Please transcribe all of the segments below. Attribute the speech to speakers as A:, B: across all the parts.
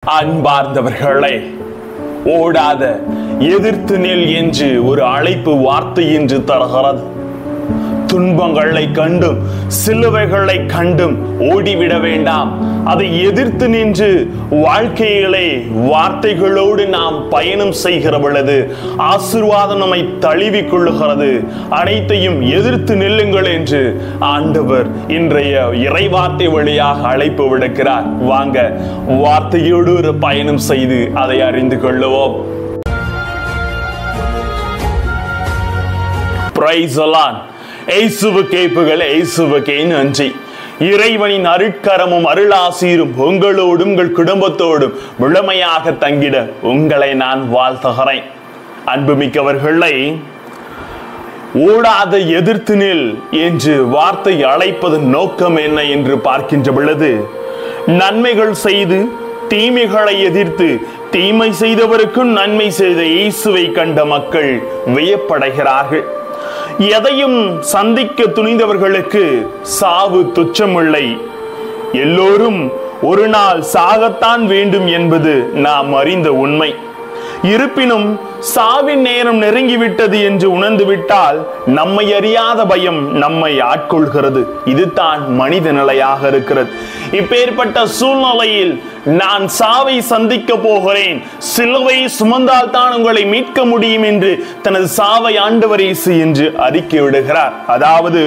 A: அன்பார்ந்தவர்களே, ஓடாத எதிர்த்து நில் என்று ஒரு அழைப்பு வார்த்தை என்று தருகிறது. துன்பங்களை கண்டும் சிலுவைகளை கண்டும் ஓடிவிட வேண்டாம். அதை எதிர்த்து நின்று வாழ்க்கையிலே வார்த்தைகளோடு நாம் பயணம் செய்கிற பொழுது ஆசீர்வாதம் நம்மை தழுவி கொள்ளுகிறது. அனைத்தையும் எதிர்த்து நில்லுங்கள் என்று ஆண்டவர் இன்றைய இறைவார்த்தை வழியாக அழைப்பு விடுக்கிறார். வாங்க, வார்த்தையோடு ஒரு பயணம் செய்து அதை அறிந்து கொள்ளுவோம். Praise the Lord. இயேசுவுக்கே புகழ், இயேசுவுக்கே நன்றி. இறைவனின் அருட்கரமும் அருளாசீரும் உங்களோடும் உங்கள் குடும்பத்தோடும் முழுமையாக தங்கிட உங்களை நான் வாழ்த்துகிறேன். அன்புமிக்கவர்களை, ஓடாத எதிர்த்து நில் என்று வார்த்தை அழைப்பதன் நோக்கம் என்ன என்று பார்க்கின்ற பொழுது, நன்மைகள் செய்து தீமைகளை எதிர்த்து தீமை செய்தவருக்கும் நன்மை செய்த இயேசுவை கண்ட மக்கள் வியப்படைகிறார்கள். எதையும் சந்திக்க துணிந்தவர்களுக்கு சாவு துச்சமில்லை. எல்லோரும் ஒரு நாள் சாகத்தான் வேண்டும் என்பது நாம் அறிந்த உண்மை. இருப்பினும் சாவின் நேரம் நெருங்கிவிட்டது என்று உணர்ந்து விட்டால் நம்மை அறியாத பயம் நம்மை ஆட்கொள்கிறது. இதுதான் மனித நிலையாக இருக்கிறது. இப்பேற்பட்ட சூழ்நிலையில் நான் சாவை சந்திக்க போகிறேன், சிலுவை சுமந்தால் தான் உங்களை மீட்க முடியும் என்று தனது சாவை ஆண்டவர் இயேசு என்று அறிக்கை விடுகிறார். அதாவது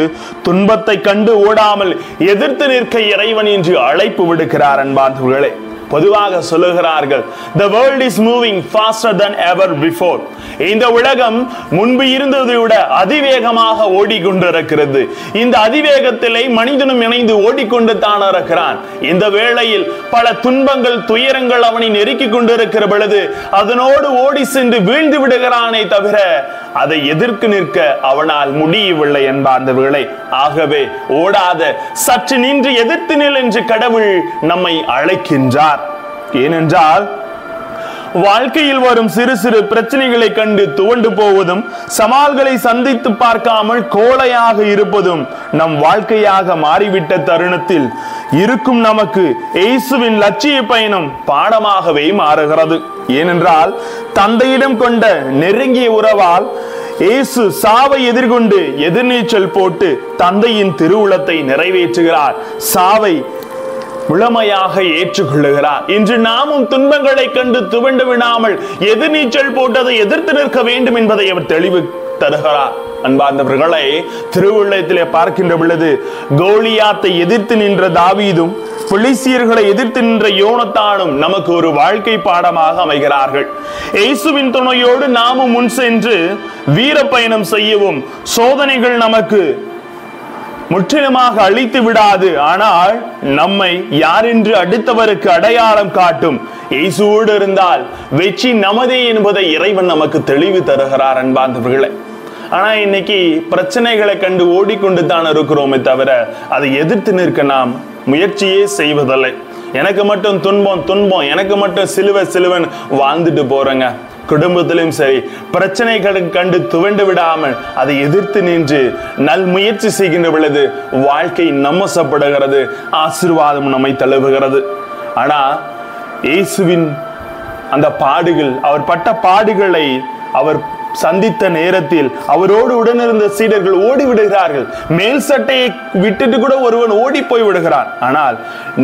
A: துன்பத்தை கண்டு ஓடாமல் எதிர்த்து நிற்க இறைவன் என்று அழைப்பு விடுக்கிறார். அன்பார்ந்தவர்களே, பொதுவாக சொல்லுகிறார்கள், the world is moving faster than ever before. இந்த உலகம் முன்பு இருந்ததை விட அதிவேகமாக ஓடிக்கொண்டிருக்கிறது. இந்த அதிவேகத்திலே மனிதனும் இணைந்து ஓடிக்கொண்டு தான் இருக்கிறான். இந்த வேளையில் பல துன்பங்கள் துயரங்கள் அவனை நெருக்கிக் கொண்டிருக்கிற பொழுது அதனோடு ஓடி சென்று வீழ்ந்து விடுகிறானே தவிர அதை எதிர்த்து நிற்க அவனால் முடியவில்லை என்பார்ந்தவர்களே. ஆகவே ஓடாத, சற்று நின்று எதிர்த்து நில் என்று கடவுள் நம்மை அழைக்கின்றார். ஏனென்றால் வாழ்க்கையில் வரும் சிறு சிறு பிரச்சனைகளை கண்டு துவண்டு போவதும் சவால்களை சந்தித்து பார்க்காமல் கோழையாக இருப்பதும் நம் வாழ்க்கையாக மாறிவிட்ட தருணத்தில் இருக்கும் நமக்கு இயேசுவின் லட்சிய பயணம் பாடமாகவே மாறுகிறது. ஏனென்றால் தந்தையிடம் கொண்ட நெருங்கிய உறவால் இயேசு சாவை எதிர்கொண்டு எதிர்நீச்சல் போட்டு தந்தையின் திருவுளத்தை நிறைவேற்றுகிறார். சாவை முழுமையாக ஏற்றுக்கொள்ளுகிறார். இன்று நாமும் துன்பங்களை கண்டு துவண்டு விடாமல் எதிர்நீச்சல் போட்டதை எதிர்த்து நிற்க வேண்டும் என்பதை அவர் தெளிவு தருகிறார். அன்பார்ந்தவர்களை, திருவுள்ளத்திலே பார்க்கின்ற பொழுது கோலியாத்தை எதிர்த்து நின்ற தாவீதும் பெலிஸ்தியர்களை எதிர்த்து நின்ற யோனத்தானும் நமக்கு ஒரு வாழ்க்கை பாடமாக அமைகிறார்கள். இயேசுவின் துணையோடு நாமும் முன் சென்று வீர பயணம் செய்யவும் சோதனைகள் நமக்கு முற்றிலுமாக அழித்து விடாது, ஆனால் நம்மை யார் என்று அடுத்தவருக்கு அடையாளம் காட்டும். இயேசுவோடு இருந்தால் வெற்றி நமதே என்பதை இறைவன் நமக்கு தெளிவு தருகிறார். அன்பார்ந்தவர்களே, ஆனா இன்னைக்கு பிரச்சனைகளை கண்டு ஓடிக்கொண்டு தான் இருக்கிறோமே தவிர அதை எதிர்த்து நிற்க நாம் முயற்சியே செய்வதில்லை. எனக்கு மட்டும் துன்பம் துன்பம், எனக்கு மட்டும் சிலுவை சிலுவன் வாழ்ந்துட்டு போறேங்க. குடும்பத்திலும் சரி, பிரச்சனைகளை கண்டு துவண்டு விடாமல் அதை எதிர்த்து நின்று நல் முயற்சி செய்கின்ற பொழுது வாழ்க்கை நம்மசப்படுகிறது, ஆசீர்வாதம் நம்மை தழுவுகிறது. ஆனா இயேசுவின் அந்த பாடுகள், அவர் பட்ட பாடுகளை அவர் சந்தித்த நேரத்தில் அவரோடு உடனிருந்த சீடர்கள் ஓடிவிடுகிறார்கள். மேல் சட்டையை விட்டுட்டு கூட ஒருவன் ஓடி போய் விடுகிறான். ஆனால்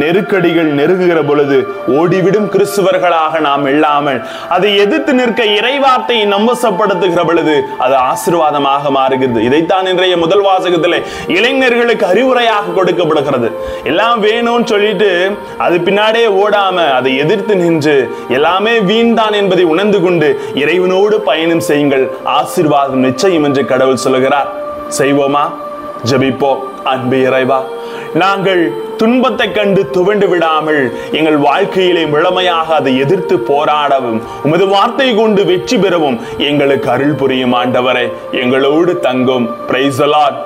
A: நெருக்கடிகள் நெருங்குகிற பொழுது ஓடிவிடும் கிறிஸ்துவர்களாக நாம் இல்லாமல் அதை எதிர்த்து நிற்க இறைவார்த்தை நம்பசப்படுத்துகிற பொழுது அது ஆசீர்வாதமாக மாறுகிறது. இதைத்தான் இன்றைய முதல் வாசகத்திலே இளைஞர்களுக்கு அறிவுரையாக கொடுக்கப்படுகிறது. எல்லாம் வேணும்னு சொல்லிட்டு அது பின்னாடியே ஓடாம அதை எதிர்த்து நின்று எல்லாமே வீண் தான் என்பதை உணர்ந்து கொண்டு இறைவனோடு பயணம் செய்யுங்கள், ஆசீர்வாதம் நிச்சயம் என்று கடவுள் சொல்லுகிறார். செய்வோமா? ஜெபிப்போம். அன்பு இறைவா, நாங்கள் துன்பத்தை கண்டு துவண்டு விடாமல் எங்கள் வாழ்க்கையிலே முழுமையாக அதை எதிர்த்து போராடவும் உமது வார்த்தை கொண்டு வெற்றி பெறவும் எங்களுக்கு அருள் புரியும் ஆண்டவரே. எங்களோடு தங்கும். Praise the Lord.